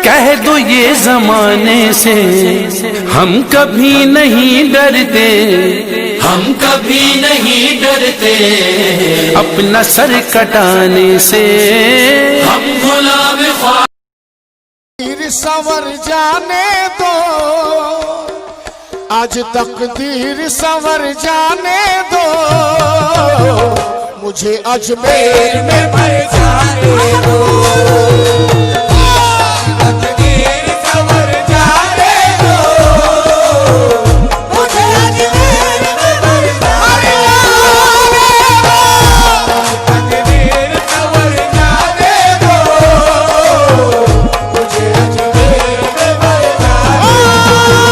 कह दो ये जमाने से हम कभी नहीं डरते, हम कभी नहीं डरते, अपना सर कटाने से हम गुलाम तकदीर संवर जाने दो, आज तकदीर संवर जाने दो, मुझे अजमेर में मर जाने दो। तकदीर संवर जाने दो, मुझे अजमेर में मर जाने दो। तकदीर संवर जाने दो, मुझे अजमेर में मर जाने दो।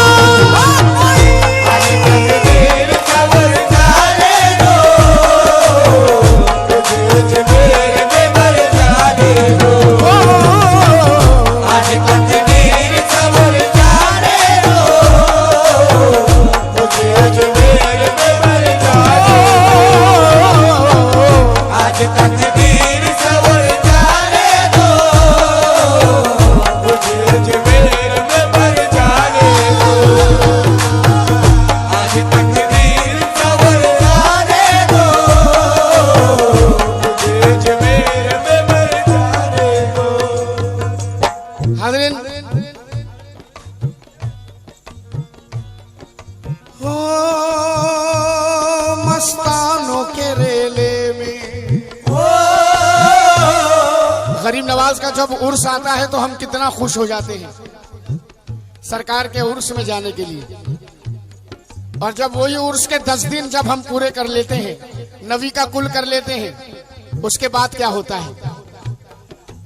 तकदीर संवर जाने दो, मुझे अजमेर में मर जाने दो। आज तकदीर संवर जाने दो, मुझे अजमेर में मर जाने दो। आज तकदीर संवर जाने दो, मुझे अजमेर में मर जाने दो। आज तकदीर संवर जाने दो, मुझे अजमेर में मर जाने दो। हाज़रीन, हो मस्तानों के रेले में, गरीब नवाज का जब उर्स आता है तो हम कितना खुश हो जाते हैं सरकार के उर्स में जाने के लिए। और जब वही उर्स के 10 दिन जब हम पूरे कर लेते हैं, नवी का कुल कर लेते हैं, उसके बाद क्या होता है?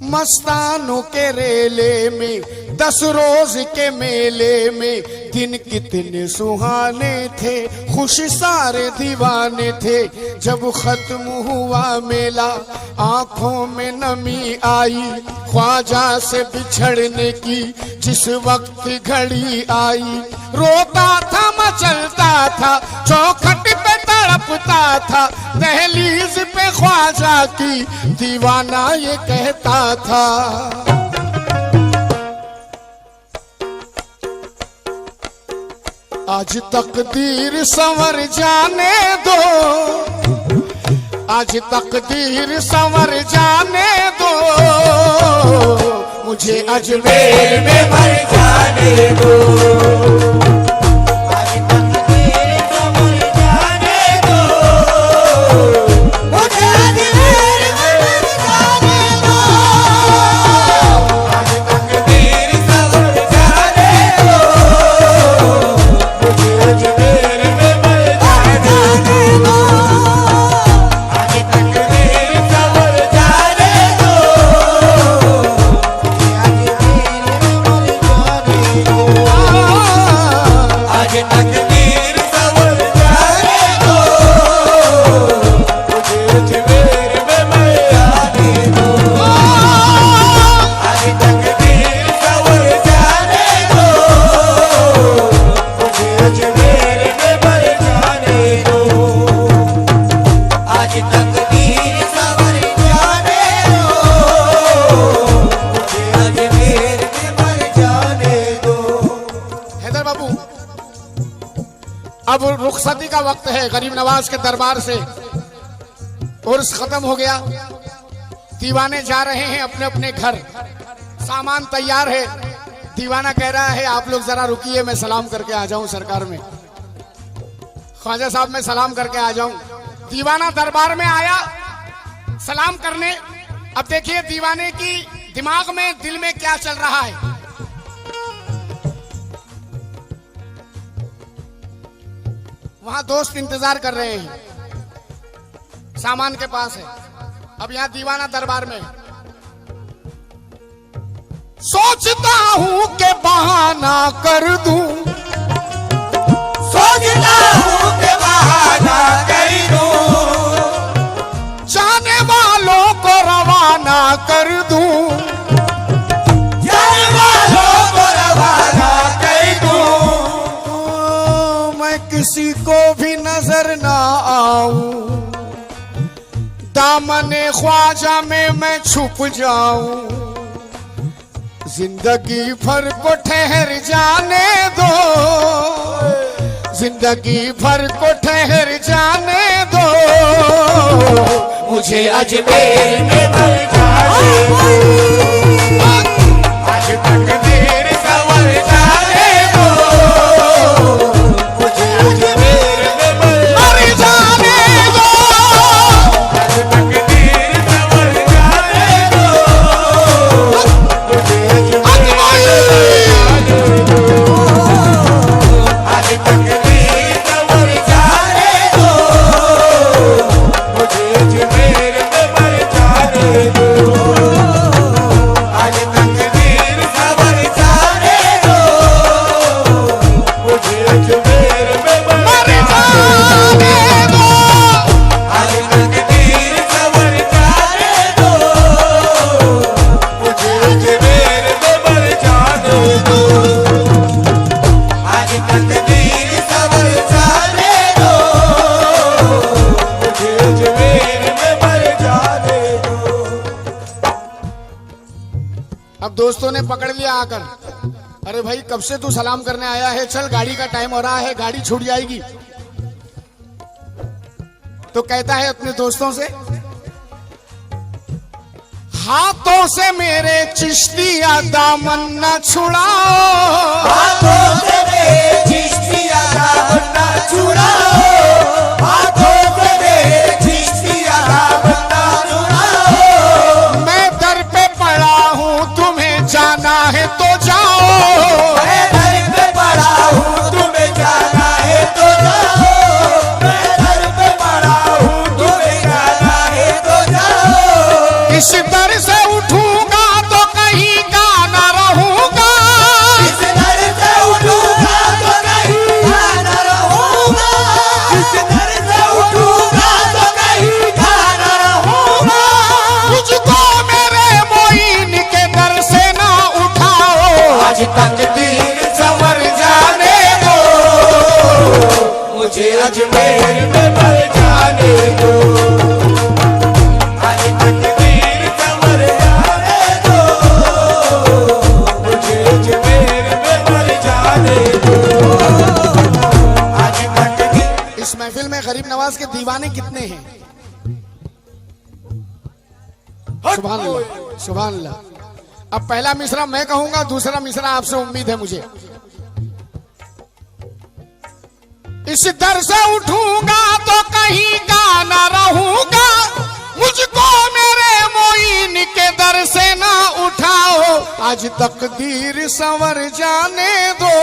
मस्तानों के रेले में 10 रोज के मेले में दिन कितने सुहाने थे, खुश सारे दीवाने थे। जब खत्म हुआ मेला आंखों में नमी आई, ख्वाजा से बिछड़ने की जिस वक्त घड़ी आई। रोता था मचलता था, चौखट पे तड़पता था, दहलीज पे ख्वाजा की दीवाना ये कहता था। आज तकदीर संवर जाने दो, आज तकदीर संवर जाने दो, मुझे अजमेर में मर जाने दो। आज तकदीर संवर जाने दो, मुझे अजमेर में मर जाने दो। आज तकदीर संवर जाने दो, मुझे अजमेर में मर जाने दो। आज तकदीर संवर जाने दो, आज तकदीर संवर जाने दो, मुझे अजमेर में मर जाने दो। आज तकदीर संवर जाने दो, मुझे अजमेर में मर जाने दो। आज तकदीर संवर जाने दो, मुझे अजमेर में मर जाने दो। हैदर बाबू, अब रुखसती का वक्त है गरीब नवाज के दरबार से। उर्स खत्म हो गया, दीवाने जा रहे हैं अपने अपने घर, सामान तैयार है। दीवाना कह रहा है आप लोग जरा रुकिए, मैं सलाम करके आ जाऊं सरकार में। ख्वाजा साहब मैं सलाम करके आ जाऊं। दीवाना दरबार में आया सलाम करने। अब देखिए दीवाने की दिमाग में, दिल में क्या चल रहा है। वहां दोस्त इंतजार कर रहे हैं, सामान के पास है। अब यहाँ दीवाना दरबार में सोचता हूं कि बहाना कर दूं, सोचता हूं कि बहाना कर दूं, जाने वालों को रवाना कर दूं, जाने वालों को रवाना कर दूं। मैं किसी को भी नजर ना आऊं, दामने ख्वाजा में मैं छुप जाऊं, जिंदगी भर को ठहर जाने दो, जिंदगी भर को ठहर जाने दो, मुझे अजमेर में मर जाने दो, आज तकदीर संवर जाने दो, मुझे अजमेर में मर जाने दो, आज तकदीर संवर जाने दो, मुझे अजमेर में मर जाने दो, आज तकदीर संवर जाने दो, मुझे अजमेर में मर जाने दो, आज तकदीर संवर जाने दो, मुझे अजमेर में मर जाने दो, आज तकदीर संवर जाने दो, मुझे अजमेर में मर जाने दो, आज तकदीर संवर जाने दो, मुझे अजमेर में मर जाने दो। अब दोस्तों ने पकड़ लिया आकर, अरे भाई कब से तू सलाम करने आया है, चल गाड़ी का टाइम हो रहा है, गाड़ी छूट जाएगी। तो कहता है अपने दोस्तों से, हाथों से मेरे चिश्तिया दामन न छुड़ाओ, हाथों से मेरे चिश्तिया दामन ना छुड़ाओ, हाथों से मेरे चिश्तिया दामन ना छुड़ाओ, मैं दर पे पड़ा हूँ तुम्हें जाना है तो जाओ, मैं दर पे पड़ा हूँ तुम्हें जाना है तो जाओ, मैं दर पे पड़ा हूँ तुम्हें जाना है तो जाओ, इस दर से उठूंगा तो कहीं का न रहूंगा, इस दर से उठूंगा तो कहीं का न रहूंगा, इस दर से उठूंगा तो कहीं का न रहूंगा, मुझको मेरे मोइन के दर से ना उठाओ, आज तकदीर संवर जाने दो, मुझे अजमेर में मर जाने दो, आज तकदीर संवर जाने दो, मुझे अजमेर में मर जाने दो, आज तकदीर। इस महफिल में गरीब नवाज के दीवाने कितने हैं? सुभान अल्लाह, सुभान अल्लाह। अब पहला मिसरा मैं कहूंगा, दूसरा मिसरा आपसे उम्मीद है मुझे। इस दर से उठूंगा तो कहीं का न रहूंगा, मुझको मेरे मोइन के दर से ना उठाओ, आज तकदीर संवर जाने दो,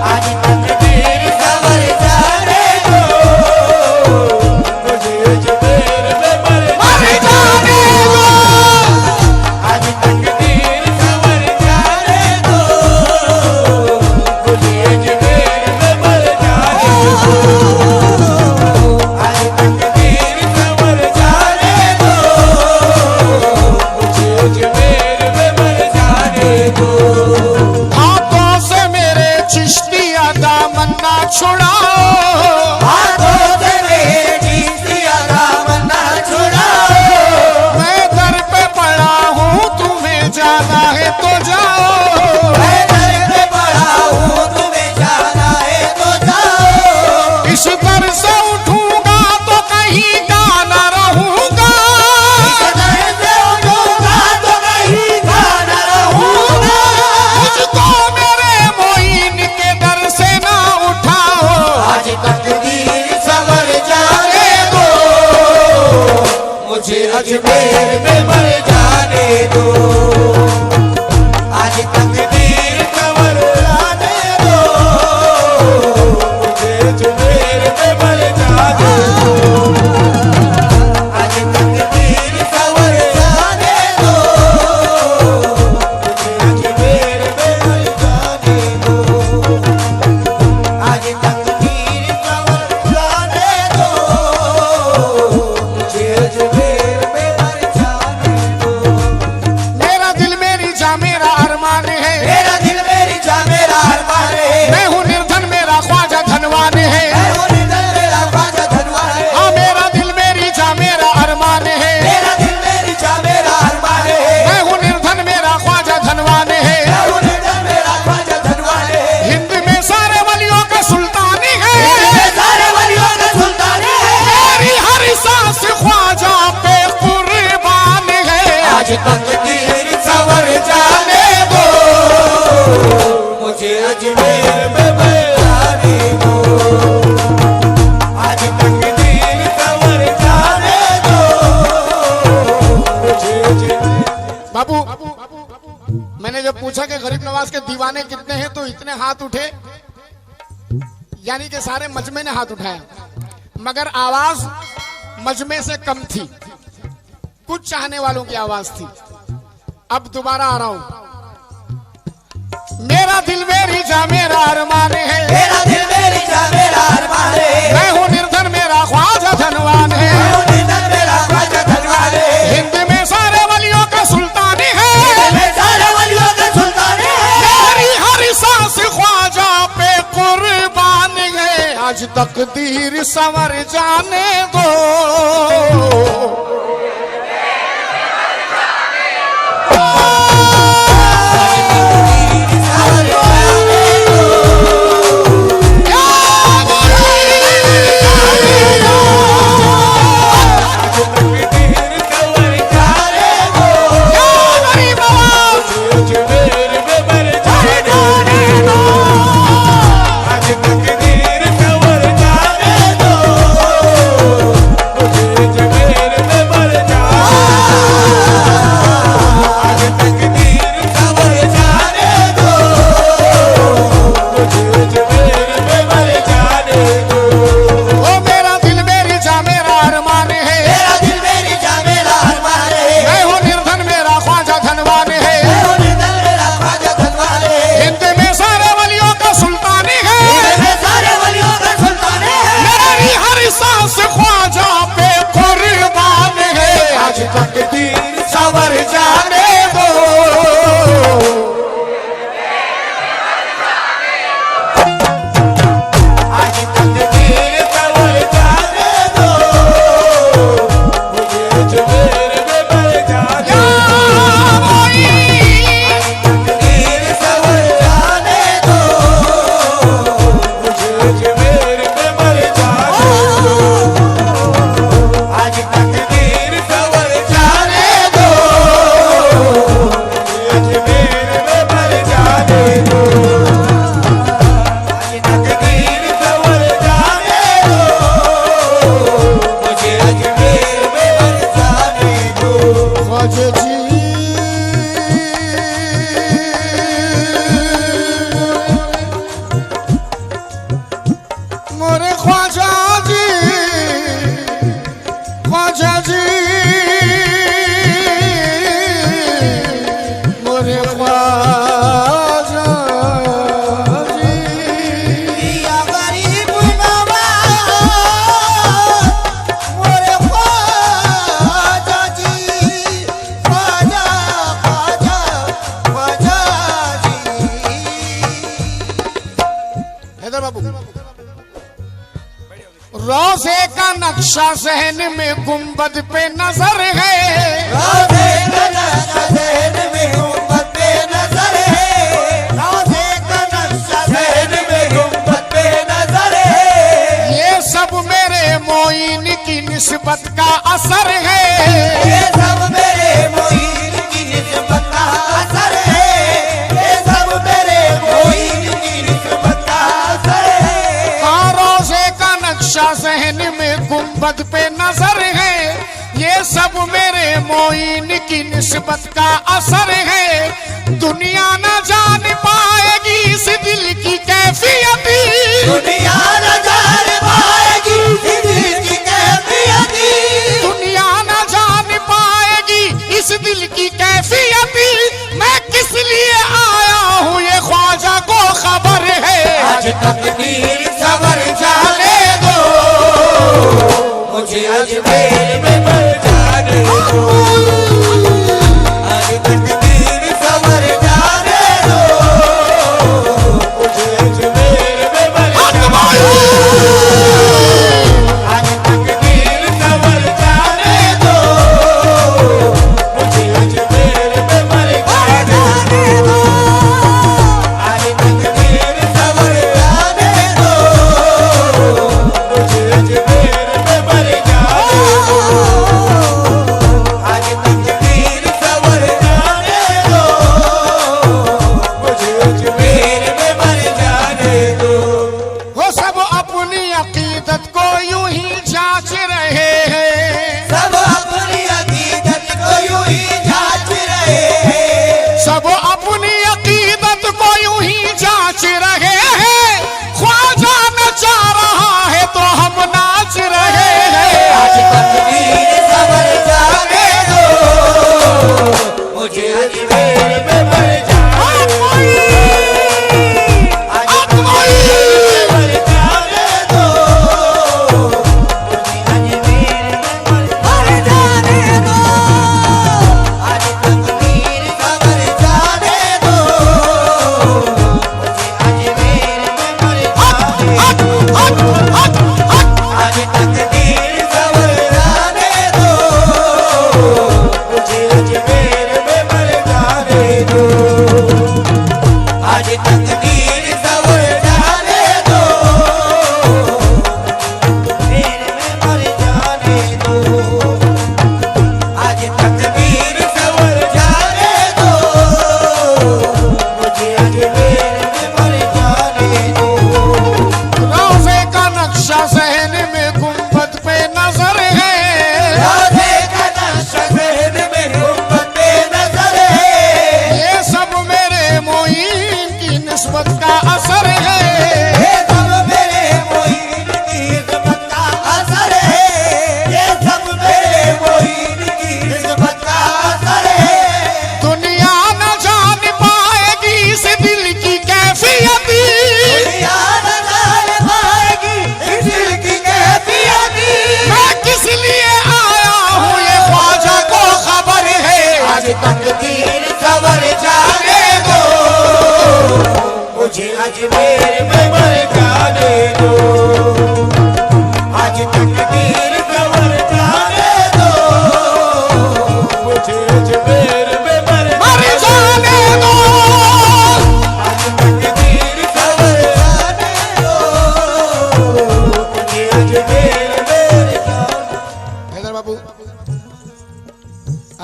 आज तकदीर संवर जाने दो, मुझे अजमेर में मर जाने दो, आज तकदीर संवर जाने दो, मुझे अजमेर में मर जाने दो, आज तकदीर संवर जाने दो, मुझे अजमेर में मर जाने दो, हाथों से मेरे चिश्तिया दामन ना छुड़ाओ, हाथों से मेरे चिश्तिया दामन ना छुड़ाओ, मैं दर पे पड़ा हूँ तुम्हें जाना है तो जाओ, मैं दर पे पड़ा हूँ तुम्हें जाना है तो जाओ, इस दर से उठूंगा तो कहीं का न रहूंगा, इस दर से उठूंगा तो कहीं का न रहूंगा, मुझको मेरे मोइन के दर से ना उठाओ, आज तकदीर संवर जाने दो, मुझे अजमेर में मर जाने दो, आज तकदीर संवर जाने दो, मुझे अजमेर में मर जाने दो, आज तकदीर संवर जाने दो, मुझे अजमेर में मर जाने दो, आज तकदीर संवर जाने दो, मुझे अजमेर में मर जाने आवाज के दीवाने कितने हैं, तो इतने हाथ उठे, यानी कि सारे मजमे ने हाथ उठाया, मगर आवाज मजमे से कम थी, कुछ चाहने वालों की आवाज थी। अब दोबारा आ रहा हूं। मेरा दिल मेरी जा मेरा अरमान है, मेरा दिल मेरी जा मेरा अरमान है, मैं हूँ निर्धन मेरा ख्वाजा धनवान है, मैं हूँ निर्धन मेरा ख्वाजा धनवान है, हिंद में सारे वलियों का सुल्तान है, मैं सारे वलियों का सुल्तान है, मेरी हर सांस ख्वाजा पे कुर्बान है, आज तकदीर संवर जाने दो। रोज़े का नक्शा ज़हन में गुंबद पे नजर है, रोज़े का नक्शा ज़हन में गुंबद पे नजर है, रोज़े का नक्शा ज़हन में गुंबद पे नजर है, ये सब मेरे मोइन की निस्बत का असर है, ये सब मेरे मोइन की निस्बत का असर है, ये सब मेरे मोइन की निस्बत का असर है। हाँ, रोज़े का नक्शा ज़हन में गुंबद पे नजर है, ये सब मेरे मोइन की निस्बत का असर है। दुनिया न जान पाएगी इस दिल की कैफियत, दुनिया न जान पाएगी इस दिल की कैफियत, दुनिया न जान पाएगी इस दिल की कैफियत। मैं किस लिए आया हूँ ये ख्वाजा को खबर है, आज तकदीर सवर जाने दो, मुझे अजमेर में मर जाने दो, आज तकदीर सवर जाने दो, मुझे अजमेर में मर जाने दो, आज तकदीर सवर जाने दो, मुझे अजमेर में मर जाने दो, आज तकदीर सवर जाने दो, मुझे अजमेर में मर जाने दो।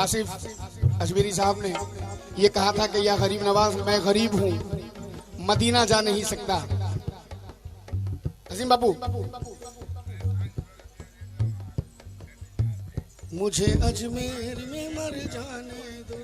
आसिफ अजमेरी साहब ने ये कहा था कि या गरीब नवाज, मैं गरीब हूं, मदीना जा नहीं सकता। अजीम बाबू, मुझे अजमेर में मर जाने दो।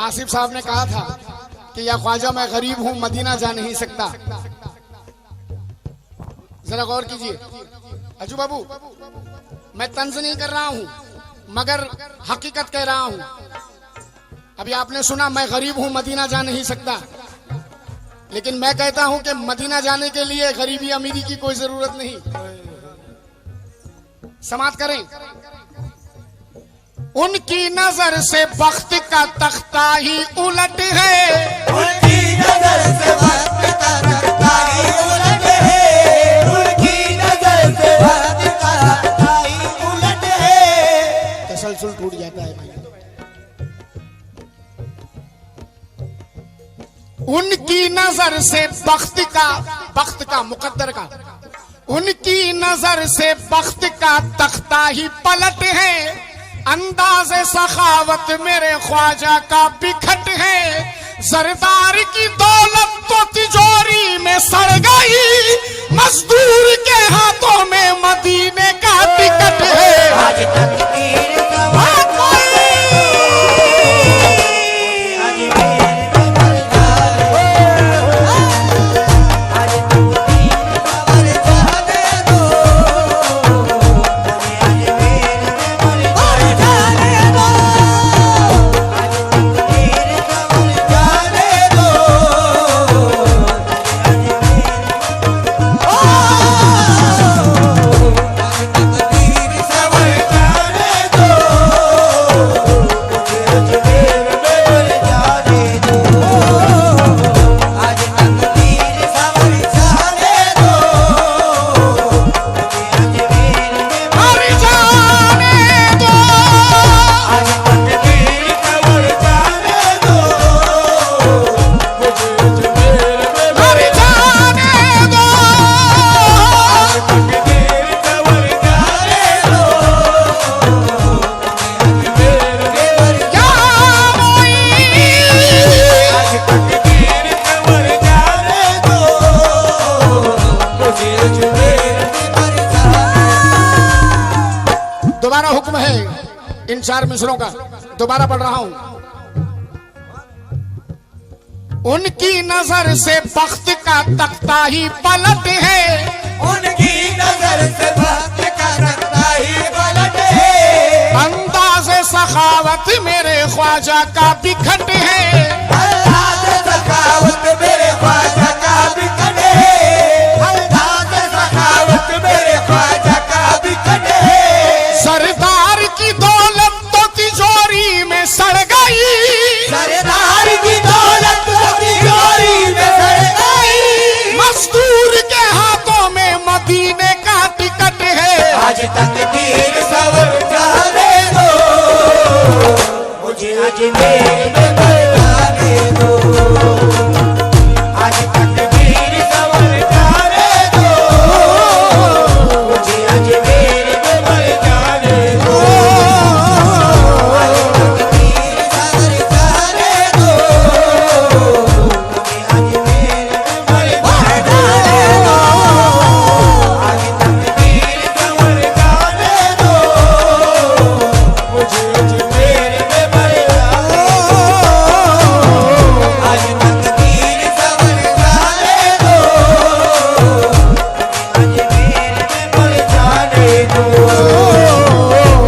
आसिफ साहब ने कहा था कि या ख्वाजा मैं गरीब हूं, मदीना जा नहीं सकता। जरा गौर कीजिए अजू बाबू, मैं तंज नहीं कर रहा हूं मगर हकीकत कह रहा हूं। अभी आपने सुना मैं गरीब हूं, मदीना जा नहीं सकता, लेकिन मैं कहता हूं कि मदीना जाने के लिए गरीबी अमीरी की कोई जरूरत नहीं। समाप्त करें। उनकी नजर से वक्त का तख्ता ही उलट है, उनकी नजर से वक्त का तख्ता ही उलट है, उनकी नजर से वक्त का तख्ता ही उलट है। तसलसल टूट जाता है भाई। उनकी नजर से वक्त का मुकद्दर का, उनकी नजर से वक्त का तख्ता ही पलट है। अंदाज़े सखावत मेरे ख्वाजा का बिखट है। सरदार की दौलत तो तिजोरी में सड़ गई, मजदूर के हाथों में मदीने का टिकट है। आज तक तीर दोबारा हुक्म है इन 4 मिसरों का, दोबारा पढ़ रहा हूं। उनकी नजर से वक्त का तख्ता ही पलट है, उनकी नजर से वक्त का तख्ता ही पलट है। अंदाज़े सखावत मेरे ख्वाजा का बिखट है। अंदाज़े सखावत मेरे ख्वाजा का बिखट है। अंदाज़े सखावत मेरे ख्वाजा का बिखट है। सरदार की दौलत तो तिजोरी में सड़ गई, सरदार की दौलत तो तिजोरी में सड़ गई। मजदूर के हाथों में मदीने का टिकट है। आज तक